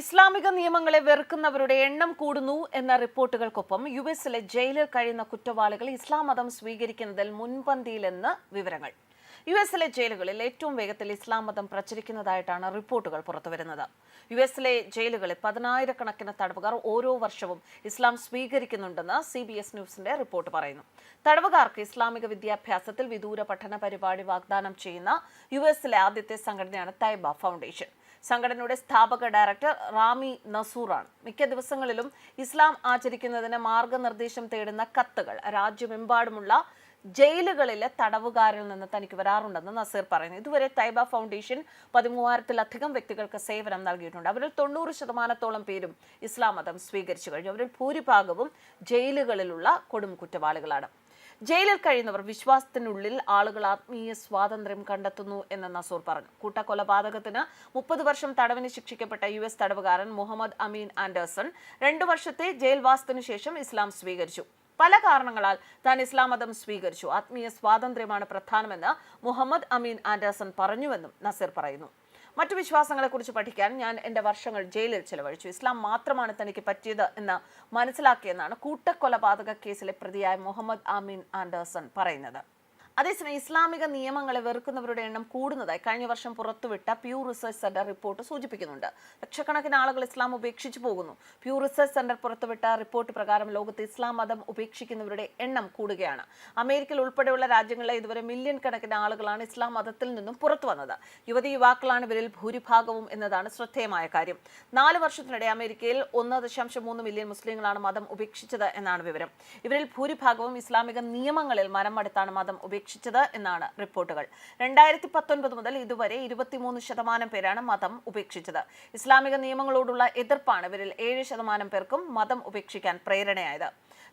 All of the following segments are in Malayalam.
ഇസ്ലാമിക നിയമങ്ങളെ വെറുക്കുന്നവരുടെ എണ്ണം കൂടുന്നു എന്ന റിപ്പോർട്ടുകൾക്കൊപ്പം യുഎസിലെ ജയിലിൽ കഴിയുന്ന കുറ്റവാളികൾ ഇസ്ലാം മതം സ്വീകരിക്കുന്നതിൽ മുൻപന്തിയിലെന്ന് വിവരങ്ങൾ. യുഎസിലെ ജയിലുകളിൽ ഏറ്റവും വേഗത്തിൽ ഇസ്ലാം മതം പ്രചരിക്കുന്നതായിട്ടാണ് റിപ്പോർട്ടുകൾ പുറത്തുവരുന്നത്. യുഎസിലെ ജയിലുകളിൽ 10,000-കണക്കിന് തടവുകാർ ഓരോ വർഷവും ഇസ്ലാം സ്വീകരിക്കുന്നുണ്ടെന്ന് CBS ന്യൂസിന്റെ റിപ്പോർട്ട് പറയുന്നു. തടവുകാർക്ക് ഇസ്ലാമിക വിദ്യാഭ്യാസത്തിൽ വിദൂര പഠന പരിപാടി വാഗ്ദാനം ചെയ്യുന്ന യുഎസിലെ ആദ്യത്തെ സംഘടനയാണ് തൈബ ഫൗണ്ടേഷൻ. സംഘടനയുടെ സ്ഥാപക ഡയറക്ടർ റാമി നസൂറാണ്. മിക്ക ദിവസങ്ങളിലും ഇസ്ലാം ആചരിക്കുന്നതിന് മാർഗനിർദ്ദേശം തേടുന്ന കത്തുകൾ രാജ്യമെമ്പാടുമുള്ള ജയിലുകളിലെ തടവുകാരിൽ നിന്ന് തനിക്ക് വരാറുണ്ടെന്ന് നസീർ പറയുന്നു. ഇതുവരെ തൈബ ഫൗണ്ടേഷൻ 13,000-ലധികം വ്യക്തികൾക്ക് സേവനം നൽകിയിട്ടുണ്ട്. അവരിൽ 90% പേരും ഇസ്ലാം മതം സ്വീകരിച്ചു കഴിഞ്ഞു. അവരിൽ ഭൂരിഭാഗവും ജയിലുകളിലുള്ള കൊടും കുറ്റവാളികളാണ്. ജയിലിൽ കഴിയുന്നവർ വിശ്വാസത്തിനുള്ളിൽ ആളുകൾ ആത്മീയ സ്വാതന്ത്ര്യം കണ്ടെത്തുന്നു എന്ന് നസൂർ പറഞ്ഞു. കൂട്ടക്കൊലപാതകത്തിന് 30 വർഷം തടവിന് ശിക്ഷിക്കപ്പെട്ട US തടവുകാരൻ മുഹമ്മദ് അമീൻ ആൻഡേഴ്സൺ 2 വർഷത്തെ ജയിൽവാസത്തിനു ശേഷം ഇസ്ലാം സ്വീകരിച്ചു. പല കാരണങ്ങളാൽ താൻ ഇസ്ലാം മതം സ്വീകരിച്ചു. ആത്മീയ സ്വാതന്ത്ര്യമാണ് പ്രധാനമെന്ന് മുഹമ്മദ് അമീൻ ആൻഡേഴ്സൺ പറഞ്ഞുവെന്നും നസീർ പറയുന്നു. മറ്റു വിശ്വാസങ്ങളെക്കുറിച്ച് പഠിക്കാൻ ഞാൻ എൻ്റെ വർഷങ്ങൾ ജയിലിൽ ചെലവഴിച്ചു. ഇസ്ലാം മാത്രമാണ് തനിക്ക് പറ്റിയത് എന്ന് മനസ്സിലാക്കിയെന്നാണ് കൂട്ടക്കൊലപാതക കേസിലെ പ്രതിയായ മുഹമ്മദ് അമീൻ ആൻഡേഴ്സൺ പറയുന്നത്. അതേസമയം ഇസ്ലാമിക നിയമങ്ങളെ വെറുക്കുന്നവരുടെ എണ്ണം കൂടുന്നതായി കഴിഞ്ഞ വർഷം പുറത്തുവിട്ട പ്യൂ റിസർച്ച് സെന്റർ റിപ്പോർട്ട് സൂചിപ്പിക്കുന്നുണ്ട്. ലക്ഷക്കണക്കിന് ആളുകൾ ഇസ്ലാം ഉപേക്ഷിച്ചു പോകുന്നു. പ്യൂ റിസർച്ച് സെന്റർ പുറത്തുവിട്ട റിപ്പോർട്ട് പ്രകാരം ലോകത്ത് ഇസ്ലാം മതം ഉപേക്ഷിക്കുന്നവരുടെ എണ്ണം കൂടുകയാണ്. അമേരിക്കയിൽ ഉൾപ്പെടെയുള്ള രാജ്യങ്ങളിലെ ഇതുവരെ മില്യൺ കണക്കിന് ആളുകളാണ് ഇസ്ലാം മതത്തിൽ നിന്നും പുറത്തു വന്നത്. യുവതിയുവാക്കളാണ് ഇവരിൽ ഭൂരിഭാഗവും എന്നതാണ് ശ്രദ്ധേയമായ കാര്യം. 4 വർഷത്തിനിടെ അമേരിക്കയിൽ 1.3 മില്യൺ മുസ്ലിങ്ങളാണ് മതം ഉപേക്ഷിച്ചത് എന്നാണ് വിവരം. ഇവരിൽ ഭൂരിഭാഗവും ഇസ്ലാമിക നിയമങ്ങളിൽ മരമടുത്താണ് മതം ഉപേക്ഷിച്ചത് എന്നാണ് റിപ്പോർട്ടുകൾ. 2019 മുതൽ ഇതുവരെ 23% പേരാണ് മതം ഉപേക്ഷിച്ചത്. ഇസ്ലാമിക നിയമങ്ങളോടുള്ള എതിർപ്പാണ് ഇവരിൽ 7% പേർക്കും മതം ഉപേക്ഷിക്കാൻ പ്രേരണയായത്.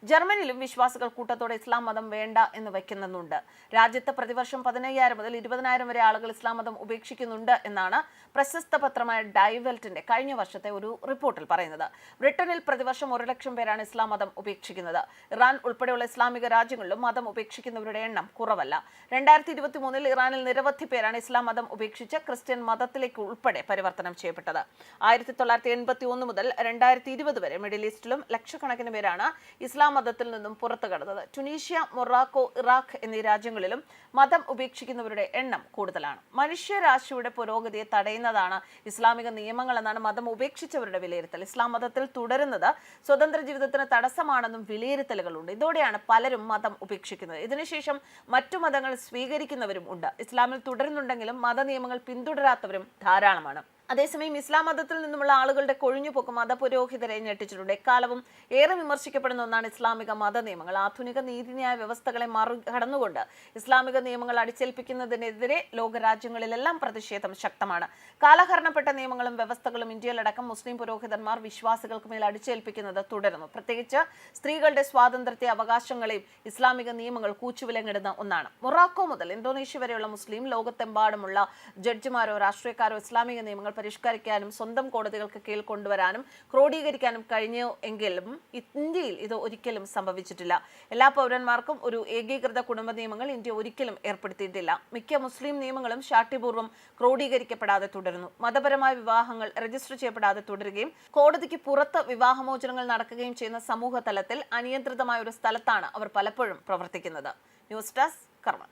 ജർമ്മനിയിലും വിശ്വാസികൾ കൂട്ടത്തോടെ ഇസ്ലാം മതം വേണ്ട എന്ന് വയ്ക്കുന്നുണ്ട്. രാജ്യത്ത് പ്രതിവർഷം 15,000 മുതൽ 20,000 വരെ ആളുകൾ ഇസ്ലാം മതം ഉപേക്ഷിക്കുന്നുണ്ട് എന്നാണ് പ്രശസ്ത പത്രമായ ഡൈവെൽറ്റിന്റെ കഴിഞ്ഞ വർഷത്തെ ഒരു റിപ്പോർട്ടിൽ പറയുന്നത്. ബ്രിട്ടനിൽ പ്രതിവർഷം 1 ലക്ഷം പേരാണ് ഇസ്ലാം മതം ഉപേക്ഷിക്കുന്നത്. ഇറാൻ ഉൾപ്പെടെയുള്ള ഇസ്ലാമിക രാജ്യങ്ങളിലും മതം ഉപേക്ഷിക്കുന്നവരുടെ എണ്ണം കുറവല്ല. 2023 ഇറാനിൽ നിരവധി പേരാണ് ഇസ്ലാം മതം ഉപേക്ഷിച്ച് ക്രിസ്ത്യൻ മതത്തിലേക്ക് ഉൾപ്പെടെ പരിവർത്തനം ചെയ്യപ്പെട്ടത്. 1981 മുതൽ 2020 വരെ മിഡിൽ ഈസ്റ്റിലും ലക്ഷക്കണക്കിന് പേരാണ് ഇസ്ലാം മതത്തിൽ നിന്നും പുറത്തു കടന്നത്. ടുണീഷ്യ, മൊറാക്കോ, ഇറാഖ് എന്നീ രാജ്യങ്ങളിലും മതം ഉപേക്ഷിക്കുന്നവരുടെ എണ്ണം കൂടുതലാണ്. മനുഷ്യരാശിയുടെ പുരോഗതിയെ തടയുന്നതാണ് ഇസ്ലാമിക നിയമങ്ങൾ എന്നാണ് മതം ഉപേക്ഷിച്ചവരുടെ വിലയിരുത്തൽ. ഇസ്ലാം മതത്തിൽ തുടരുന്നത് സ്വതന്ത്ര ജീവിതത്തിന് തടസ്സമാണെന്നും വിലയിരുത്തലുകളുണ്ട്. ഇതോടെയാണ് പലരും മതം ഉപേക്ഷിക്കുന്നത്. ഇതിനുശേഷം മറ്റു മതങ്ങൾ സ്വീകരിക്കുന്നവരും ഉണ്ട്. ഇസ്ലാമിൽ തുടരുന്നുണ്ടെങ്കിലും മതനിയമങ്ങൾ പിന്തുടരാത്തവരും ധാരാളമാണ്. അതേസമയം ഇസ്ലാം മതത്തിൽ നിന്നുമുള്ള ആളുകളുടെ കൊഴിഞ്ഞുപോക്ക് മതപുരോഹിതരെ ഞെട്ടിച്ചിട്ടുണ്ട്. എക്കാലവും ഏറെ വിമർശിക്കപ്പെടുന്ന ഒന്നാണ് ഇസ്ലാമിക മതനിയമങ്ങൾ. ആധുനിക നീതിന്യായ വ്യവസ്ഥകളെ മറികടന്നുകൊണ്ട് ഇസ്ലാമിക നിയമങ്ങൾ അടിച്ചേൽപ്പിക്കുന്നതിനെതിരെ ലോകരാജ്യങ്ങളിലെല്ലാം പ്രതിഷേധം ശക്തമാണ്. കാലഹരണപ്പെട്ട നിയമങ്ങളും വ്യവസ്ഥകളും ഇന്ത്യയിലടക്കം മുസ്ലിം പുരോഹിതന്മാർ വിശ്വാസികൾക്ക് മേൽ അടിച്ചേൽപ്പിക്കുന്നത് തുടരുന്നു. പ്രത്യേകിച്ച് സ്ത്രീകളുടെ സ്വാതന്ത്ര്യത്തെ അവകാശങ്ങളെയും ഇസ്ലാമിക നിയമങ്ങൾ കൂച്ചുവിലങ്ങിടുന്ന ഒന്നാണ്. മൊറാക്കോ മുതൽ ഇന്തോനേഷ്യ വരെയുള്ള മുസ്ലിം ലോകത്തെമ്പാടുമുള്ള ജഡ്ജിമാരോ രാഷ്ട്രീയക്കാരോ ഇസ്ലാമിക നിയമങ്ങൾ പരിഷ്കരിക്കാനും സ്വന്തം കോടതികൾക്ക് കീഴിൽ കൊണ്ടുവരാനും ക്രോഡീകരിക്കാനും കഴിഞ്ഞു എങ്കിലും ഇന്ത്യയിൽ ഇത് ഒരിക്കലും സംഭവിച്ചിട്ടില്ല. എല്ലാ പൗരന്മാർക്കും ഒരു ഏകീകൃത കുടുംബ നിയമങ്ങൾ ഇന്ത്യ ഒരിക്കലും ഏർപ്പെടുത്തിയിട്ടില്ല. മിക്ക മുസ്ലിം നിയമങ്ങളും ശാഠ്യപൂർവ്വം ക്രോഡീകരിക്കപ്പെടാതെ തുടരുന്നു. മതപരമായ വിവാഹങ്ങൾ രജിസ്റ്റർ ചെയ്യപ്പെടാതെ തുടരുകയും കോടതിക്ക് പുറത്ത് വിവാഹമോചനങ്ങൾ നടക്കുകയും ചെയ്യുന്ന സമൂഹ തലത്തിൽ അനിയന്ത്രിതമായ ഒരു സ്ഥലത്താണ് അവർ പലപ്പോഴും പ്രവർത്തിക്കുന്നത്. ന്യൂസ് ഡെസ്ക് കർമ്മ.